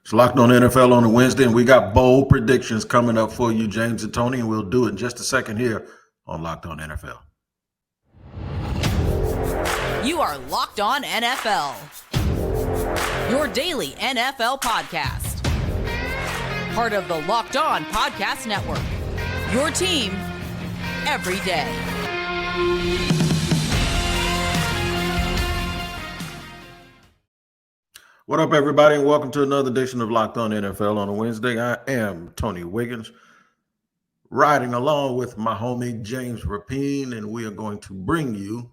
It's Locked On NFL on a Wednesday, and we got bold predictions coming up for you, James and Tony, and we'll do it in just a second here on Locked On NFL. You are Locked On NFL, your daily NFL podcast. Part of the Locked On Podcast Network, your team every day. What up, everybody, and welcome to another edition of Locked On NFL on a Wednesday. I am Tony Wiggins, riding along with my homie James Rapien, and we are going to bring you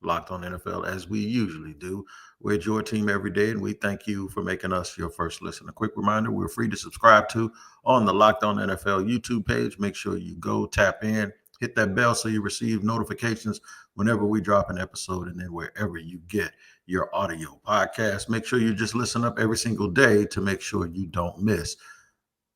Locked On NFL as we usually do. We're at your team every day, and we thank you for making us your first listen. A quick reminder, we're free to subscribe to on the Locked On NFL YouTube page. Make sure you go tap in, hit that bell so you receive notifications whenever we drop an episode, and then wherever you get your audio podcast. Make sure you just listen up every single day to make sure you don't miss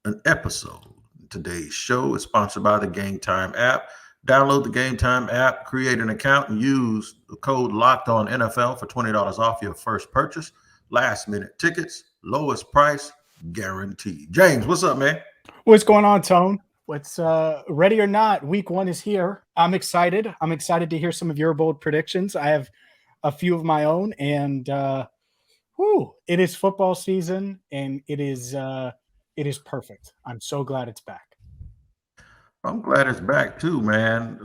an episode. Today's show is sponsored by the Gametime app. Download the Gametime app, create an account, and use the code LOCKEDONNFL for $20 off your first purchase. Last minute tickets, lowest price guaranteed. James, what's up, man? What's going on, Tone? What's ready or not? Week one is here. I'm excited. I'm excited to hear some of your bold predictions. I have a few of my own, and it is football season, and it is perfect. I'm so glad it's back. I'm glad it's back too, man.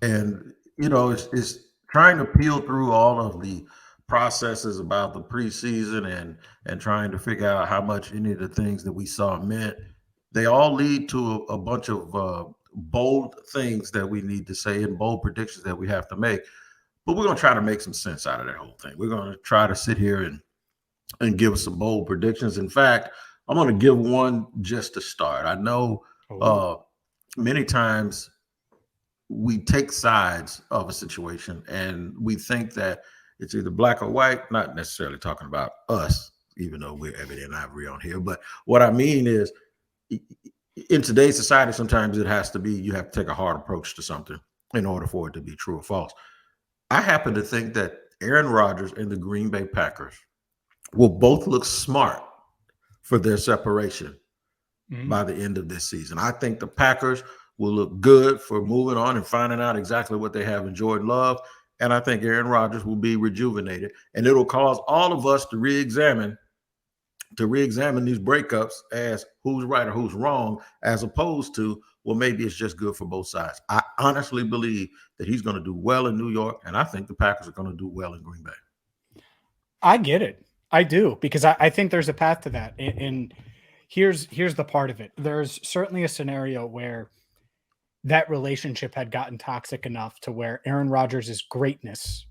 And you know, it's trying to peel through all of the processes about the preseason and trying to figure out how much any of the things that we saw meant. They all lead to a bunch of bold things that we need to say and bold predictions that we have to make. But we're going to try to make some sense out of that whole thing. We're going to try to sit here and give some bold predictions. In fact, I'm going to give one just to start. I know many times we take sides of a situation and we think that it's either black or white, not necessarily talking about us, even though we're ebony and ivory on here. But what I mean is, in today's society, sometimes it has to be, you have to take a hard approach to something in order for it to be true or false. I happen to think that Aaron Rodgers and the Green Bay Packers will both look smart for their separation by the end of this season. I think the Packers will look good for moving on and finding out exactly what they have in Jordan Love. And I think Aaron Rodgers will be rejuvenated. And it'll cause all of us to re-examine these breakups as who's right or who's wrong, as opposed to, well, maybe it's just good for both sides. I honestly believe that he's going to do well in New York, and I think the Packers are going to do well in Green Bay. I get it. I do, because I think there's a path to that. And here's the part of it. There's certainly a scenario where that relationship had gotten toxic enough to where Aaron Rodgers' greatness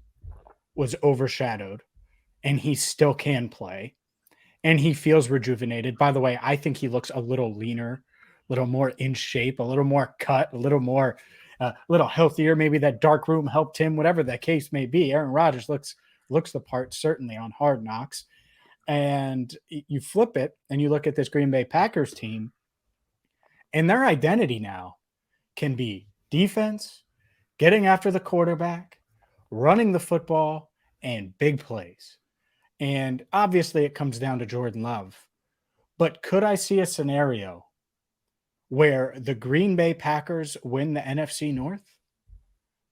was overshadowed, and he still can play, and he feels rejuvenated. By the way, I think he looks a little leaner, a little more in shape, a little more cut, a little more, a little healthier. Maybe that dark room helped him, whatever that case may be. Aaron Rodgers looks the part, certainly on Hard Knocks. And you flip it and you look at this Green Bay Packers team, and their identity now can be defense, getting after the quarterback, running the football, and big plays. And obviously it comes down to Jordan Love. But could I see a scenario where the Green Bay Packers win the NFC North?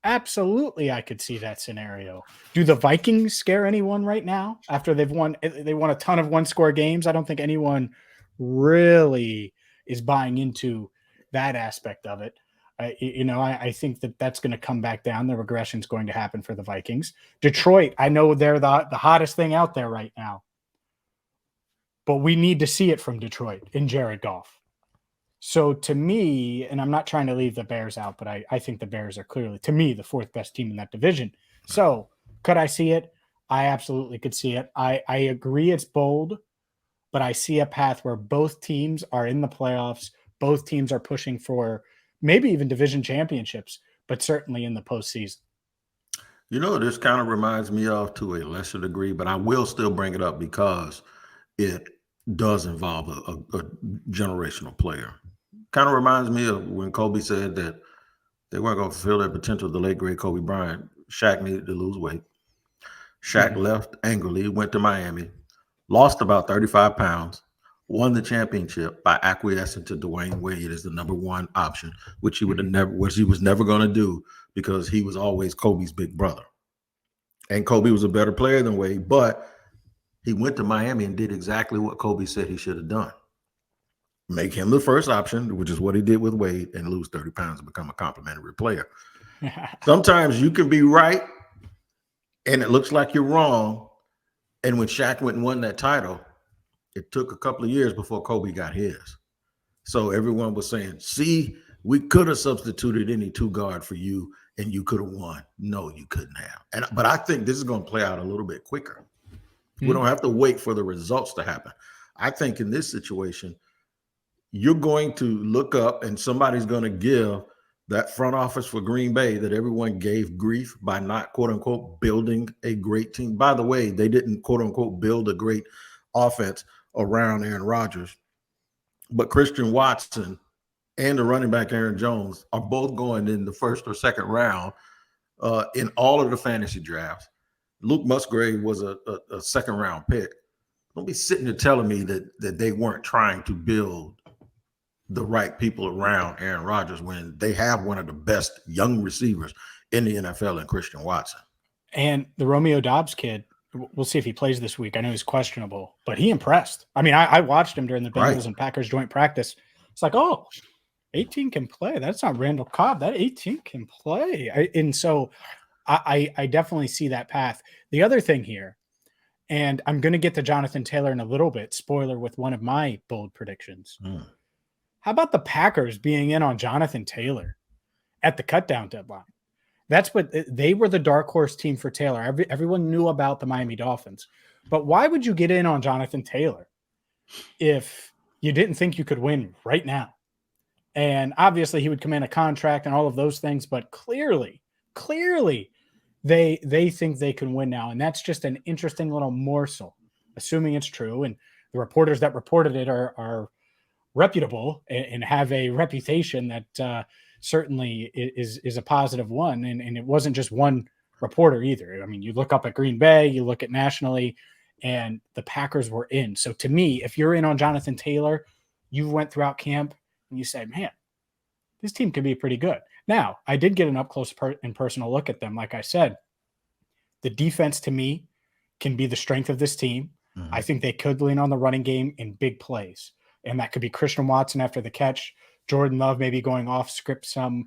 Absolutely, I could see that scenario. Do the Vikings scare anyone right now after they won a ton of one-score games? I don't think anyone really is buying into that aspect of it. I think that's going to come back down. The regression is going to happen for the Vikings. Detroit, I know they're the hottest thing out there right now, but we need to see it from Detroit in Jared Goff. So to me, and I'm not trying to leave the Bears out, but I think the Bears are clearly, to me, the fourth best team in that division. So could I see it? I absolutely could see it. I agree it's bold, but I see a path where both teams are in the playoffs. Both teams are pushing for maybe even division championships, but certainly in the postseason. You know, this kind of reminds me of, to a lesser degree, but I will still bring it up because it does involve a generational player. Kind of reminds me of when Kobe said that they weren't going to fulfill their potential, the late, great Kobe Bryant. Shaq needed to lose weight. Shaq left angrily, went to Miami, lost about 35 pounds, won the championship by acquiescing to Dwayne Wade as the number one option, which he would have never, which he was never going to do because he was always Kobe's big brother. And Kobe was a better player than Wade, but he went to Miami and did exactly what Kobe said he should have done. Make him the first option, which is what he did with Wade, and lose 30 pounds and become a complimentary player. Sometimes you can be right and it looks like you're wrong. And when Shaq went and won that title, it took a couple of years before Kobe got his. So everyone was saying, see, we could have substituted any two guard for you and you could have won. No, you couldn't have. But I think this is going to play out a little bit quicker. We don't have to wait for the results to happen. I think in this situation, you're going to look up and somebody's going to give that front office for Green Bay that everyone gave grief by not, quote unquote, building a great team. By the way, they didn't, quote unquote, build a great offense around Aaron Rodgers. But Christian Watson and the running back Aaron Jones are both going in the first or second round in all of the fantasy drafts. Luke Musgrave was a second round pick. Don't be sitting there telling me that they weren't trying to build the right people around Aaron Rodgers when they have one of the best young receivers in the NFL in Christian Watson. And the Romeo Doubs kid, we'll see if he plays this week. I know he's questionable, but he impressed. I mean, I watched him during the Bengals and Packers joint practice. It's like, oh, 18 can play. That's not Randall Cobb. That 18 can play. And so I definitely see that path. The other thing here, and I'm going to get to Jonathan Taylor in a little bit, spoiler with one of my bold predictions. How about the Packers being in on Jonathan Taylor at the cutdown deadline? That's what they were, the dark horse team for Taylor. Everyone knew about the Miami Dolphins. But why would you get in on Jonathan Taylor if you didn't think you could win right now? And obviously he would command a contract and all of those things, but clearly they think they can win now. And that's just an interesting little morsel, assuming it's true. And the reporters that reported it are reputable and have a reputation that certainly is a positive one. And it wasn't just one reporter either. I mean, you look up at Green Bay, you look at nationally, and the Packers were in. So to me, if you're in on Jonathan Taylor, you went throughout camp and you said, man, this team could be pretty good. Now, I did get an up-close and personal look at them. Like I said, the defense to me can be the strength of this team. I think they could lean on the running game in big plays. And that could be Christian Watson after the catch, Jordan Love maybe going off script some.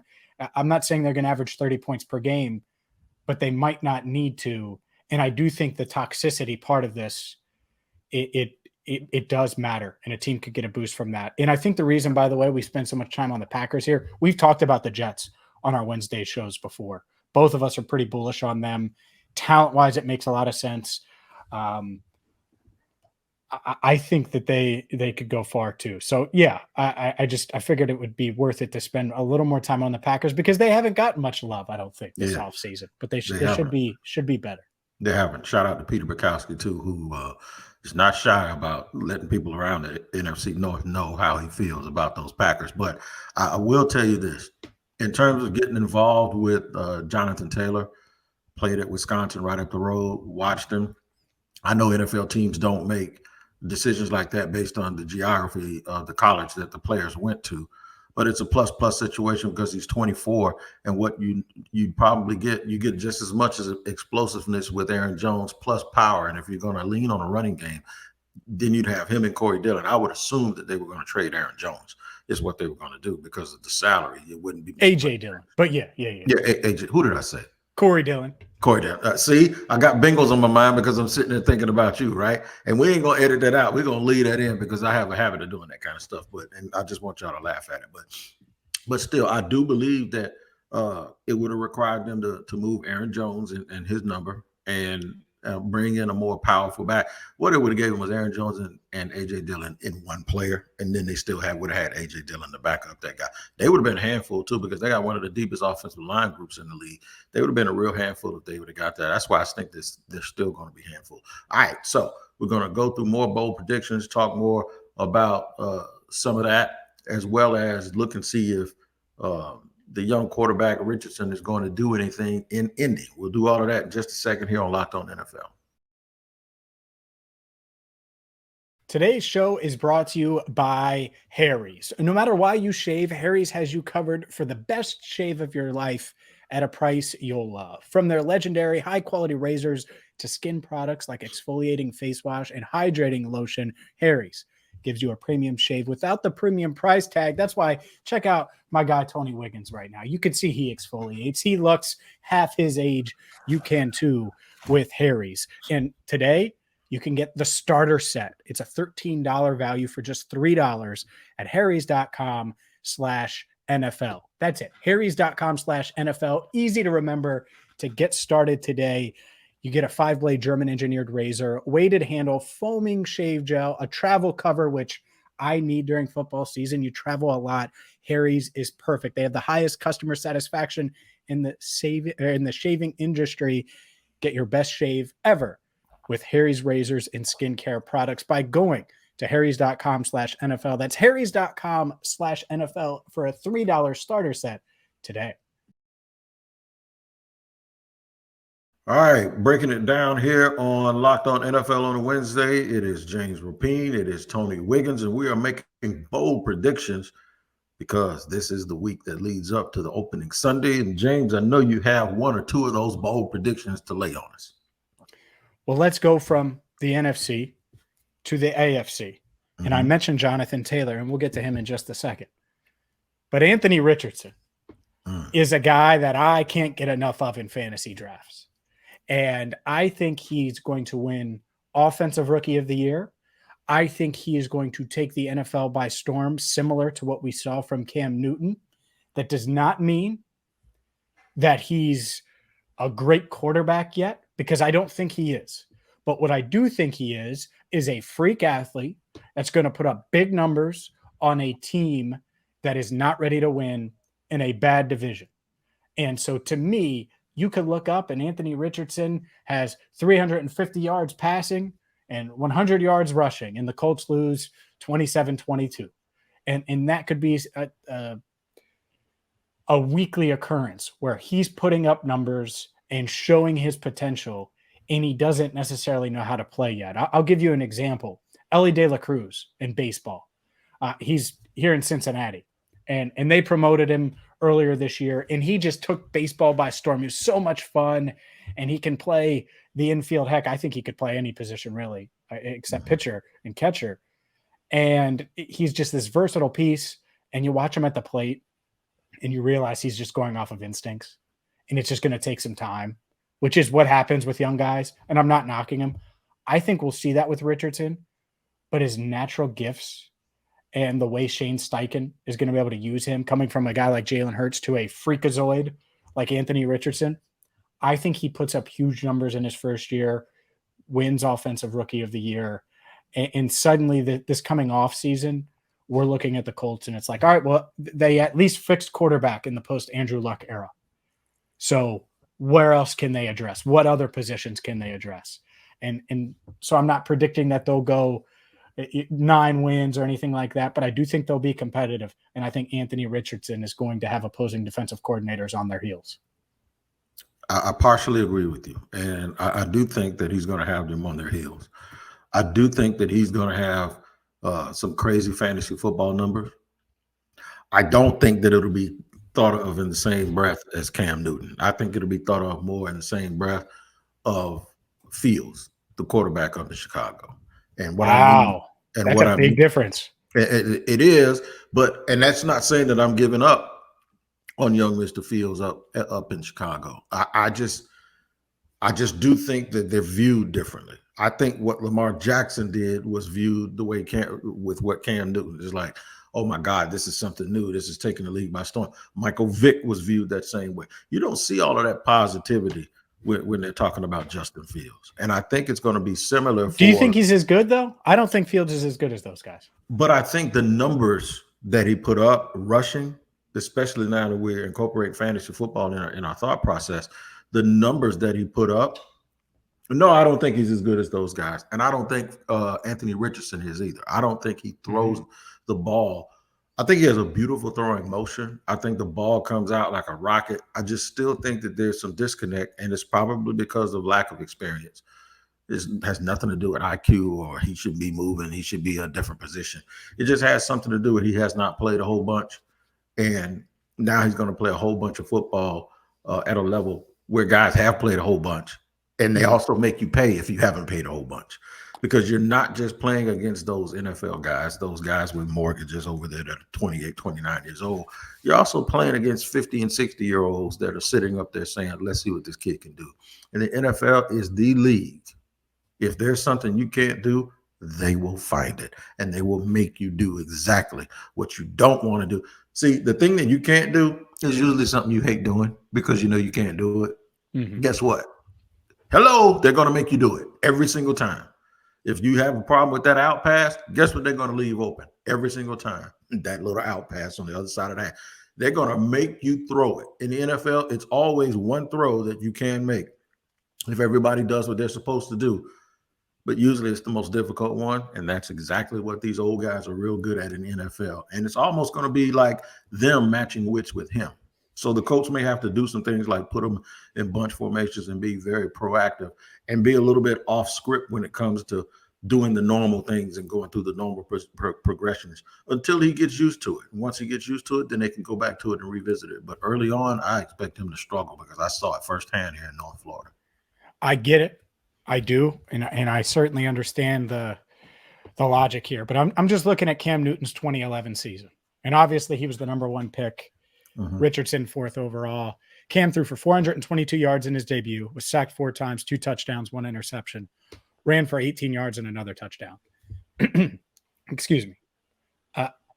I'm not saying they're going to average 30 points per game, but they might not need to. And I do think the toxicity part of this, it does matter, and a team could get a boost from that. And I think the reason, by the way, we spend so much time on the Packers here, we've talked about the Jets on our Wednesday shows before. Both of us are pretty bullish on them. Talent-wise, it makes a lot of sense. I think that they could go far too. So yeah, I figured it would be worth it to spend a little more time on the Packers because they haven't gotten much love, I don't think, this offseason. But they should be better. They haven't. Shout out to Peter Bukowski too, who is not shy about letting people around the NFC North know how he feels about those Packers. But I will tell you this: in terms of getting involved with Jonathan Taylor, played at Wisconsin right up the road, watched him. I know NFL teams don't make decisions like that based on the geography of the college that the players went to, but it's a plus situation because he's 24, and what you probably get just as much as explosiveness with Aaron Jones plus power. And if you're going to lean on a running game, then you'd have him and Corey Dillon. I would assume that they were going to trade Aaron Jones is what they were going to do because of the salary. It wouldn't be AJ Dillon, but yeah. AJ. Who did I say? Corey Dillon. See, I got Bengals on my mind because I'm sitting there thinking about you, right? And we ain't gonna edit that out. We're gonna leave that in because I have a habit of doing that kind of stuff. And I just want y'all to laugh at it. But still, I do believe that it would have required them to move Aaron Jones and his number and bring in a more powerful back. What it would have gave them was Aaron Jones and AJ Dillon in one player, and then they still would have had AJ Dillon to back up that guy. They would have been a handful too because they got one of the deepest offensive line groups in the league. They would have been a real handful if they would have got that. That's why I think they're still going to be a handful. All right, so we're going to go through more bold predictions, talk more about some of that, as well as look and see if the young quarterback Richardson is going to do anything in Indy. We'll do all of that in just a second here on Locked On NFL. Today's show is brought to you by Harry's. No matter why you shave, Harry's has you covered for the best shave of your life at a price you'll love. From their legendary high-quality razors to skin products like exfoliating face wash and hydrating lotion, Harry's gives you a premium shave without the premium price tag. That's why check out my guy Tony Wiggins right now. You can see he exfoliates. He looks half his age. You can too with Harry's. And today, you can get the starter set. It's a $13 value for just $3 at harrys.com/NFL. That's it. harrys.com/NFL. Easy to remember to get started today. You get a 5-blade German engineered razor, weighted handle, foaming shave gel, a travel cover, which I need during football season. You travel a lot. Harry's is perfect. They have the highest customer satisfaction in the shaving industry. Get your best shave ever with Harry's razors and skincare products by going to harrys.com/NFL. That's harrys.com/NFL for a $3 starter set today. All right, breaking it down here on Locked On NFL on a Wednesday. It is James Rapien, it is Tony Wiggins, and we are making bold predictions because this is the week that leads up to the opening Sunday. And James, I know you have one or two of those bold predictions to lay on us. Well, let's go from the NFC to the AFC. And I mentioned Jonathan Taylor, and we'll get to him in just a second. But Anthony Richardson is a guy that I can't get enough of in fantasy drafts. And I think he's going to win Offensive Rookie of the Year. I think he is going to take the NFL by storm, similar to what we saw from Cam Newton. That does not mean that he's a great quarterback yet, because I don't think he is. But what I do think he is a freak athlete that's going to put up big numbers on a team that is not ready to win in a bad division. And so to me, you could look up and Anthony Richardson has 350 yards passing and 100 yards rushing, and the Colts lose 27-22. And that could be a weekly occurrence where he's putting up numbers and showing his potential, and he doesn't necessarily know how to play yet. I'll give you an example. Ellie De La Cruz in baseball. He's here in Cincinnati, and they promoted him earlier this year, and he just took baseball by storm. He was so much fun, and he can play the infield. Heck, I think he could play any position really, except pitcher and catcher. And he's just this versatile piece, and you watch him at the plate, and you realize he's just going off of instincts. And it's just going to take some time, which is what happens with young guys. And I'm not knocking him. I think we'll see that with Richardson, but his natural gifts and the way Shane Steichen is going to be able to use him, coming from a guy like Jalen Hurts to a freakazoid like Anthony Richardson, I think he puts up huge numbers in his first year, wins Offensive Rookie of the Year. And suddenly this coming off season, we're looking at the Colts and it's like, all right, well, they at least fixed quarterback in the post Andrew Luck era. So where else can they address? What other positions can they address? And so I'm not predicting that they'll go 9 wins or anything like that, but I do think they'll be competitive. And I think Anthony Richardson is going to have opposing defensive coordinators on their heels. I partially agree with you. And I do think that he's going to have them on their heels. I do think that he's going to have some crazy fantasy football numbers. I don't think that it'll be thought of in the same breath as Cam Newton. I think it'll be thought of more in the same breath of Fields, the quarterback of the Chicago. And what I mean, and that's what a big difference. It is, and that's not saying that I'm giving up on young Mr. Fields up in Chicago. I just do think that they're viewed differently. I think what Lamar Jackson did was viewed the way with what Cam Newton is like. Oh my God, this is something new. This is taking the league by storm. Michael Vick was viewed that same way. You don't see all of that positivity when they're talking about Justin Fields. And I think it's going to be similar. Do you think he's as good, though? I don't think Fields is as good as those guys. But I think the numbers that he put up rushing, especially now that we're incorporating fantasy football in our thought process, the numbers that he put up, no, I don't think he's as good as those guys. And I don't think Anthony Richardson is either. I don't think he throws the ball. I think he has a beautiful throwing motion. I think the ball comes out like a rocket. I just still think that there's some disconnect, and it's probably because of lack of experience. Has nothing to do with IQ or he should be moving. He should be a different position. It just has something to do with he has not played a whole bunch. And now he's going to play a whole bunch of football at a level where guys have played a whole bunch. And they also make you pay if you haven't paid a whole bunch, because you're not just playing against those NFL guys, those guys with mortgages over there that are 28, 29 years old. You're also playing against 50 and 60-year-olds that are sitting up there saying, let's see what this kid can do. And the NFL is the league. If there's something you can't do, they will find it, and they will make you do exactly what you don't want to do. See, the thing that you can't do is usually something you hate doing because you know you can't do it. Mm-hmm. Guess what? Hello, they're going to make you do it every single time. If you have a problem with that out pass, guess what they're going to leave open every single time? That little out pass on the other side of that. They're going to make you throw it. In the NFL, it's always one throw that you can make if everybody does what they're supposed to do. But usually it's the most difficult one, and that's exactly what these old guys are real good at in the NFL. And it's almost going to be like them matching wits with him. So the coach may have to do some things like put them in bunch formations and be very proactive and be a little bit off script when it comes to doing the normal things and going through the normal progressions until he gets used to it. And once he gets used to it, then they can go back to it and revisit it. But early on, I expect him to struggle because I saw it firsthand here in North Florida. I get it. I do, and I certainly understand the logic here. But I'm just looking at Cam Newton's 2011 season, and obviously he was the number one pick. Mm-hmm. Richardson 4th overall. Cam threw for 422 yards in his debut, was sacked 4 times, 2 touchdowns, 1 interception, ran for 18 yards and another touchdown. Excuse me.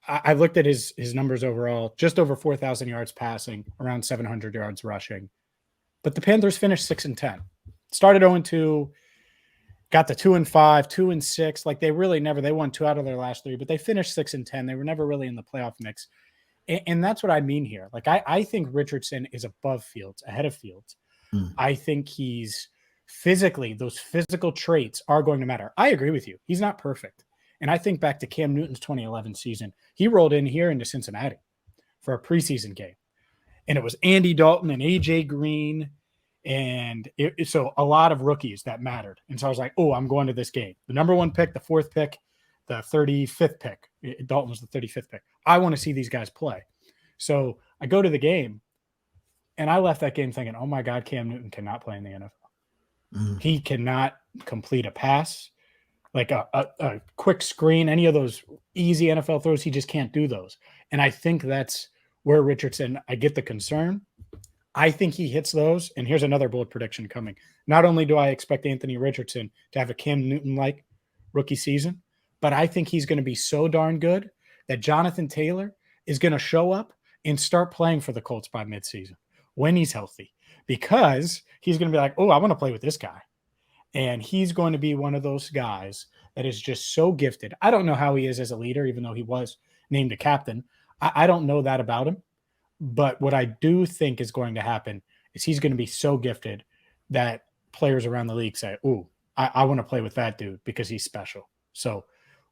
I looked at his numbers overall, just over 4,000 yards passing, around 700 yards rushing. But the Panthers finished 6-10. Started 0-2, got the 2-5, 2-6. Like they won 2 out of their last 3, but they finished 6-10. They were never really in the playoff mix. And that's what I mean here. Like I think Richardson is above Fields, ahead of Fields. I think he's physically, those physical traits are going to matter. I agree with you. He's not perfect. And I think back to Cam Newton's 2011 season. He rolled in here into Cincinnati for a preseason game. And it was Andy Dalton and AJ Green. And so a lot of rookies that mattered. And so I was like, oh, I'm going to this game. The number 1 pick, the 4th pick, the 35th pick. Dalton was the 35th pick. I want to see these guys play. So I go to the game, and I left that game thinking, oh, my God, Cam Newton cannot play in the NFL. Mm. He cannot complete a pass, like a quick screen, any of those easy NFL throws. He just can't do those. And I think that's where Richardson, I get the concern. I think he hits those. And here's another bold prediction coming. Not only do I expect Anthony Richardson to have a Cam Newton-like rookie season, but I think he's going to be so darn good that Jonathan Taylor is going to show up and start playing for the Colts by midseason when he's healthy, because he's going to be like, oh, I want to play with this guy. And he's going to be one of those guys that is just so gifted. I don't know how he is as a leader, even though he was named a captain. I don't know that about him. But what I do think is going to happen is he's going to be so gifted that players around the league say, ooh, I want to play with that dude because he's special. So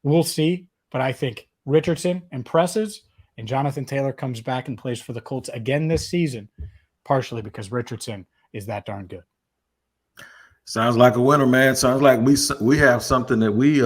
we'll see. But I think Richardson impresses and Jonathan Taylor comes back and plays for the Colts again this season, partially because Richardson is that darn good. Sounds like a winner, man. Sounds like we have something that we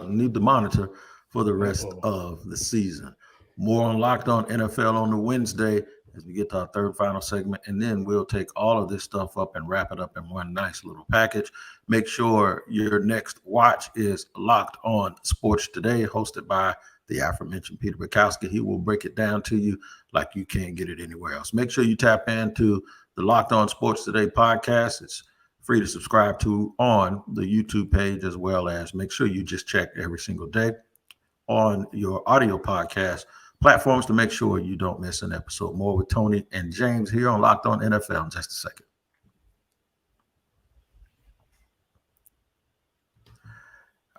need to monitor for the rest of the season. More on Locked On NFL on the Wednesday as we get to our third final segment, and then we'll take all of this stuff up and wrap it up in one nice little package. Make sure your next watch is Locked On Sports Today, hosted by the aforementioned Peter Bukowski. He will break it down to you like you can't get it anywhere else. Make sure you tap into the Locked On Sports Today podcast. It's free to subscribe to on the YouTube page, as well as make sure you just check every single day on your audio podcast platforms to make sure you don't miss an episode. More with Tony and James here on Locked On NFL in just a second.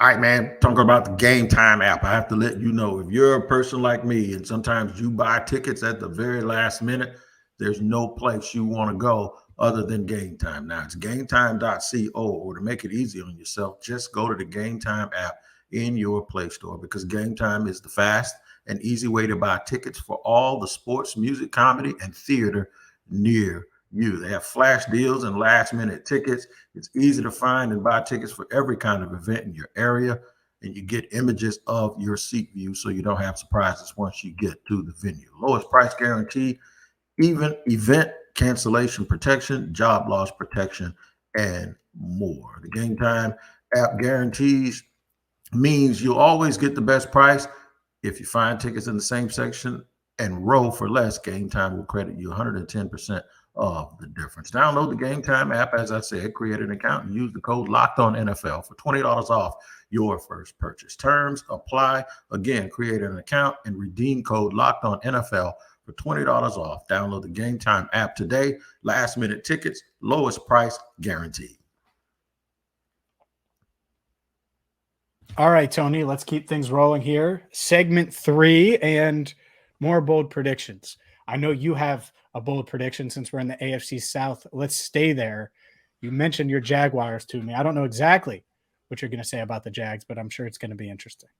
All right, man, talking about the Gametime app. I have to let you know, if you're a person like me and sometimes you buy tickets at the very last minute, there's no place you want to go other than Gametime. Now, it's gametime.co, or to make it easy on yourself, just go to the Gametime app in your Play Store, because Gametime is the fast and easy way to buy tickets for all the sports, music, comedy, and theater near you. They have flash deals and last-minute tickets. It's easy to find and buy tickets for every kind of event in your area, and you get images of your seat view so you don't have surprises once you get to the venue. Lowest price guarantee, even event cancellation protection, job loss protection, and more. The Game Time app guarantees means you'll always get the best price. If you find tickets in the same section and row for less, Game Time will credit you 110% of the difference. Download the Game Time app, as I said, create an account and use the code LOCKEDONNFL for $20 off your first purchase. Terms apply. Again, create an account and redeem code LOCKEDONNFL for $20 off. Download the Game Time app today. Last minute tickets, lowest price guaranteed. All right, Tony, let's keep things rolling here. Segment 3 and more bold predictions. I know you have a bold prediction since we're in the AFC South. Let's stay there. You mentioned your Jaguars to me. I don't know exactly what you're going to say about the Jags, but I'm sure it's going to be interesting.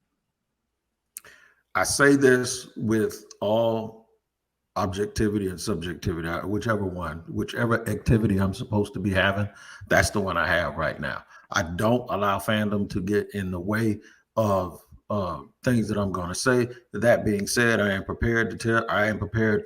I say this with all objectivity and subjectivity, whichever activity I'm supposed to be having, that's the one I have right now. I don't allow fandom to get in the way of things that I'm going to say. That being said, I am prepared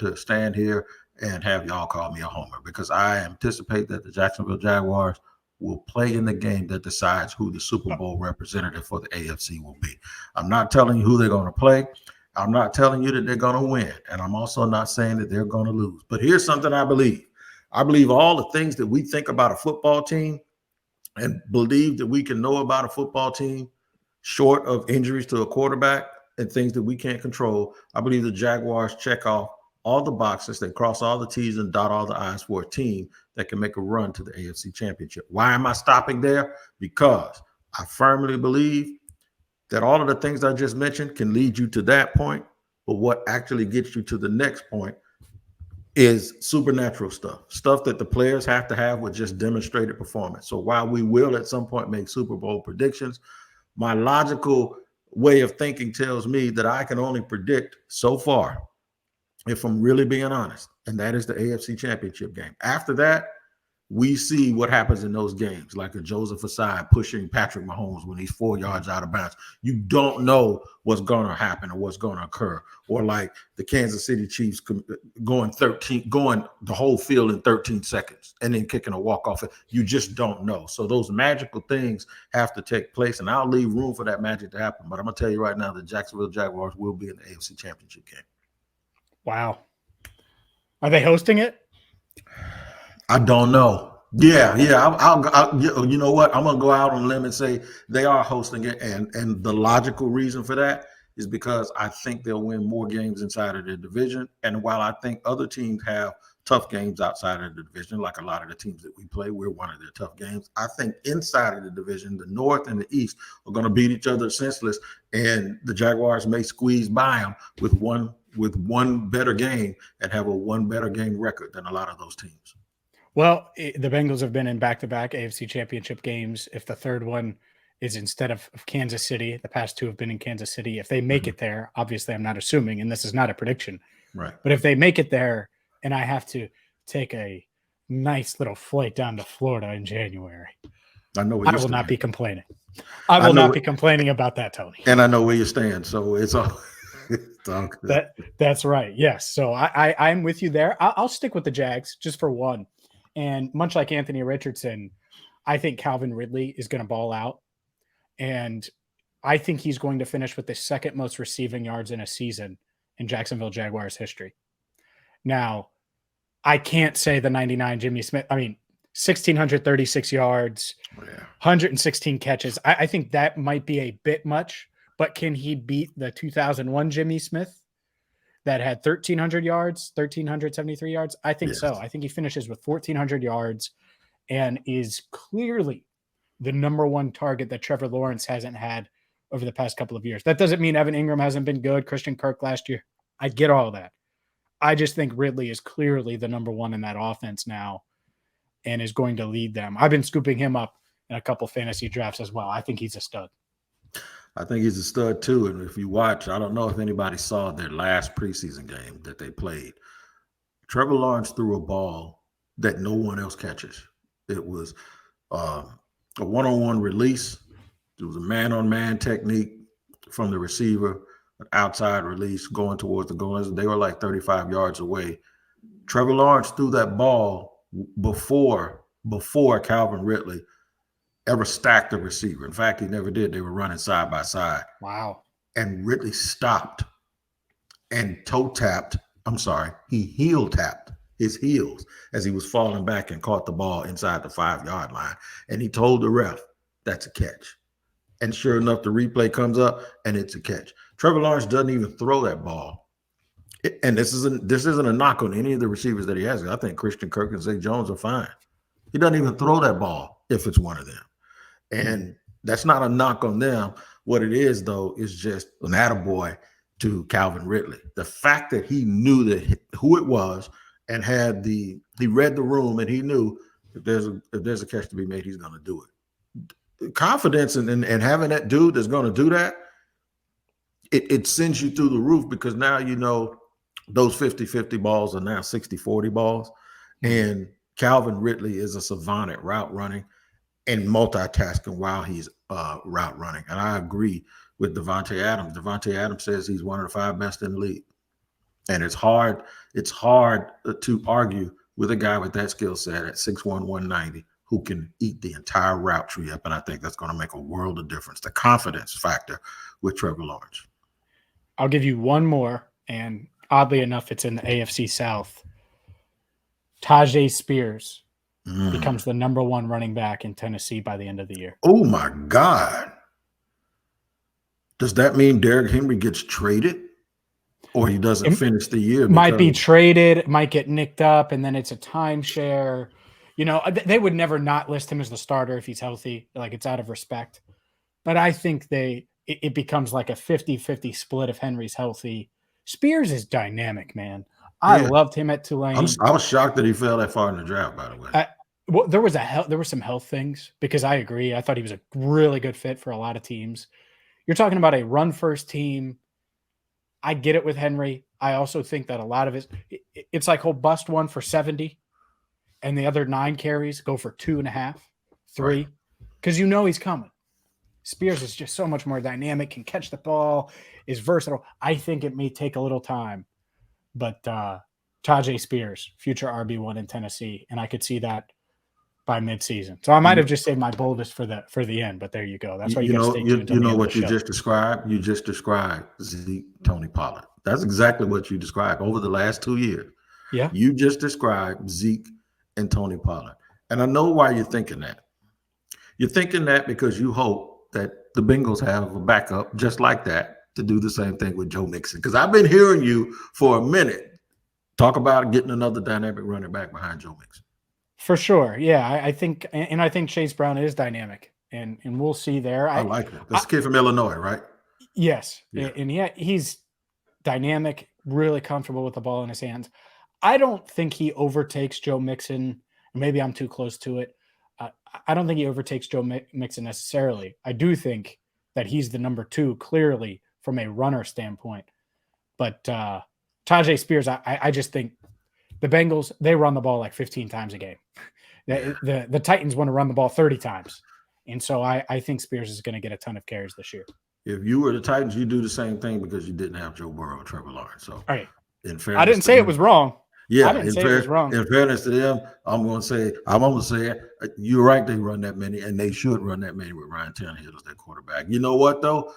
to stand here and have y'all call me a homer, because I anticipate that the Jacksonville Jaguars will play in the game that decides who the Super Bowl representative for the AFC will be. I'm not telling you who they're going to play. I'm not telling you that they're going to win. And I'm also not saying that they're going to lose. But here's something I believe. I believe all the things that we think about a football team and believe that we can know about a football team, short of injuries to a quarterback and things that we can't control, I believe the Jaguars check off all the boxes. They cross all the T's and dot all the I's for a team that can make a run to the AFC Championship. Why am I stopping there? Because I firmly believe that all of the things I just mentioned can lead you to that point, but what actually gets you to the next point is supernatural stuff that the players have to have with just demonstrated performance. So while we will at some point make Super Bowl predictions, my logical way of thinking tells me that I can only predict so far, if I'm really being honest, and that is the AFC Championship game. After that, we see what happens in those games, like a Joseph Asai pushing Patrick Mahomes when he's 4 yards out of bounds. You don't know what's going to happen or what's going to occur. Or like the Kansas City Chiefs going the whole field in 13 seconds and then kicking a walk-off. You just don't know. So those magical things have to take place, and I'll leave room for that magic to happen. But I'm going to tell you right now, the Jacksonville Jaguars will be in the AFC Championship game. Wow. Are they hosting it? I don't know. Yeah. I'll you know what? I'm gonna go out on a limb and say they are hosting it, and the logical reason for that is because I think they'll win more games inside of their division. And while I think other teams have tough games outside of the division, like a lot of the teams that we play, we're one of their tough games. I think inside of the division, the North and the East are going to beat each other senseless, and the Jaguars may squeeze by them with one better game and have a one better game record than a lot of those teams. Well, the Bengals have been in back-to-back AFC Championship games. If the third one is instead of Kansas City, the past two have been in Kansas City. If they make it there, obviously I'm not assuming, and this is not a prediction, right? But if they make it there and I have to take a nice little flight down to Florida in January, I will not be complaining. I will not be complaining about that, Tony. And I know where you stand, so it's all good. That's right. Yes. So I'm with you there. I'll stick with the Jags just for one. And much like Anthony Richardson, I think Calvin Ridley is going to ball out. And I think he's going to finish with the second most receiving yards in a season in Jacksonville Jaguars history. Now, I can't say the 99 Jimmy Smith. I mean, 1,636 yards, 116 catches. I think that might be a bit much, but can he beat the 2001 Jimmy Smith that had 1,300 yards, 1,373 yards? I think so. I think he finishes with 1,400 yards and is clearly the number one target that Trevor Lawrence hasn't had over the past couple of years. That doesn't mean Evan Ingram hasn't been good, Christian Kirk last year. I get all that. I just think Ridley is clearly the number one in that offense now and is going to lead them. I've been scooping him up in a couple fantasy drafts as well. I think he's a stud. I think he's a stud too. And if you watch, I don't know if anybody saw their last preseason game that they played. Trevor Lawrence threw a ball that no one else catches. It was a one-on-one release. It was a man-on-man technique from the receiver, an outside release going towards the goal line. They were like 35 yards away. Trevor Lawrence threw that ball before Calvin Ridley ever stacked the receiver. In fact, he never did. They were running side by side. Wow. And Ridley stopped and he heel tapped his heels as he was falling back and caught the ball inside the 5-yard line. And he told the ref, that's a catch. And sure enough, the replay comes up and it's a catch. Trevor Lawrence doesn't even throw that ball. And this isn't a knock on any of the receivers that he has. I think Christian Kirk and Zay Jones are fine. He doesn't even throw that ball if it's one of them. And that's not a knock on them. What it is, though, is just an attaboy to Calvin Ridley. The fact that he knew who it was and he read the room and he knew if there's a catch to be made, he's going to do it. Confidence and having that dude that's going to do that, it sends you through the roof because now you know those 50-50 balls are now 60-40 balls. And Calvin Ridley is a savant at route running and multitasking while he's route running. And I agree with Davante Adams. Davante Adams says he's one of the 5 best in the league. And it's hard to argue with a guy with that skill set at 6'1", 190 who can eat the entire route tree up. And I think that's going to make a world of difference. The confidence factor with Trevor Lawrence. I'll give you one more, and oddly enough, it's in the AFC South. Tajay Spears becomes the number 1 running back in Tennessee by the end of the year. Oh, my God. Does that mean Derrick Henry gets traded or he doesn't finish the year? Might be traded, might get nicked up, and then it's a timeshare. You know, they would never not list him as the starter if he's healthy. Like, it's out of respect. But I think it becomes like a 50-50 split if Henry's healthy. Spears is dynamic, man. I loved him at Tulane. I was shocked that he fell that far in the draft, by the way. Well, there were some health things because I agree. I thought he was a really good fit for a lot of teams. You're talking about a run-first team. I get it with Henry. I also think that a lot of it's like he'll bust one for 70, and the other 9 carries go for 2.5, 3, because you know he's coming. Spears is just so much more dynamic, can catch the ball, is versatile. I think it may take a little time, but Tajay Spears, future RB1 in Tennessee, and I could see that by midseason. So I might have just saved my boldest for the end, but there you go. That's why you got to stay tuned. You know what you just described? You just described Zeke, Tony Pollard. That's exactly what you described over the last 2 years. Yeah. You just described Zeke and Tony Pollard. And I know why you're thinking that. You're thinking that because you hope that the Bengals have a backup just like that to do the same thing with Joe Mixon. Because I've been hearing you for a minute talk about getting another dynamic running back behind Joe Mixon. For sure. Yeah, I think Chase Brown is dynamic, and we'll see there. I like it. That's a kid from Illinois, right? Yes. Yeah. And he's dynamic, really comfortable with the ball in his hands. I don't think he overtakes Joe Mixon. Maybe I'm too close to it. I don't think he overtakes Joe Mixon necessarily. I do think that he's the number 2 clearly from a runner standpoint. But Tajay Spears, I just think the Bengals, they run the ball like 15 times a game. The Titans want to run the ball 30 times. And so I think Spears is going to get a ton of carries this year. If you were the Titans, you'd do the same thing because you didn't have Joe Burrow or Trevor Lawrence. So, right. In fairness, I didn't say it was wrong. Yeah, I didn't say it was wrong. In fairness to them, I'm going to say you're right. They run that many, and they should run that many with Ryan Tannehill as their quarterback. You know what, though?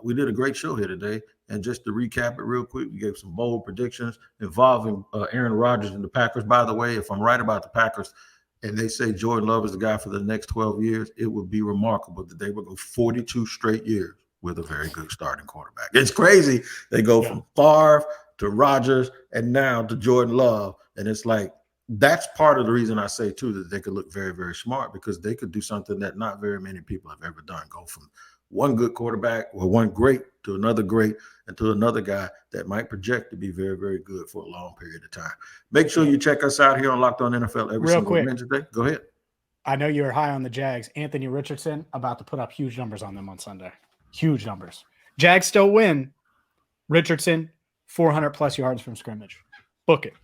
We did a great show here today. And just to recap it real quick, we gave some bold predictions involving Aaron Rodgers and the Packers. By the way, if I'm right about the Packers and they say Jordan Love is the guy for the next 12 years, it would be remarkable that they would go 42 straight years with a very good starting quarterback. It's crazy. They go from Favre to Rodgers and now to Jordan Love. And it's like, that's part of the reason I say, too, that they could look very, very smart because they could do something that not very many people have ever done. Go from one good quarterback or one great to another great and to another guy that might project to be very, very good for a long period of time. Make sure you check us out here on Locked On NFL every single Wednesday. Go ahead. I know you were high on the Jags. Anthony Richardson about to put up huge numbers on them on Sunday. Huge numbers. Jags still win. Richardson, 400-plus yards from scrimmage. Book it.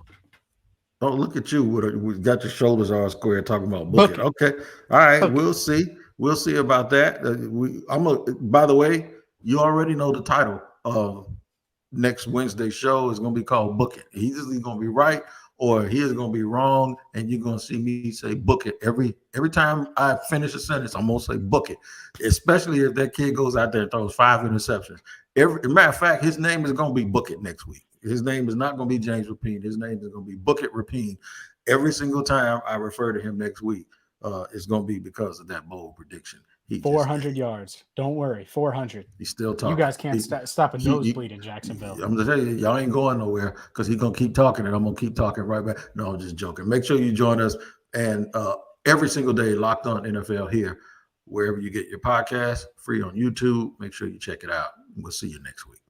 Oh, look at you. We got your shoulders all square talking about book Book it. it. Okay. All right. Book it. We'll see. We'll see about that. By the way, you already know the title of next Wednesday show is going to be called Book It. He's either going to be right or he is going to be wrong. And you're going to see me say book it. Every time I finish a sentence, I'm going to say book it, especially if that kid goes out there and throws 5 interceptions. Matter of fact, his name is going to be Book It next week. His name is not going to be James Rapien. His name is going to be Book It Rapien. Every single time I refer to him next week, it's going to be because of that bold prediction. 400 yards. Don't worry. 400. He's still talking. You guys can't stop a nosebleed in Jacksonville. I'm going to tell you, y'all ain't going nowhere because he's going to keep talking and I'm going to keep talking right back. No, I'm just joking. Make sure you join us and every single day, Locked On NFL here, wherever you get your podcast, free on YouTube. Make sure you check it out. We'll see you next week.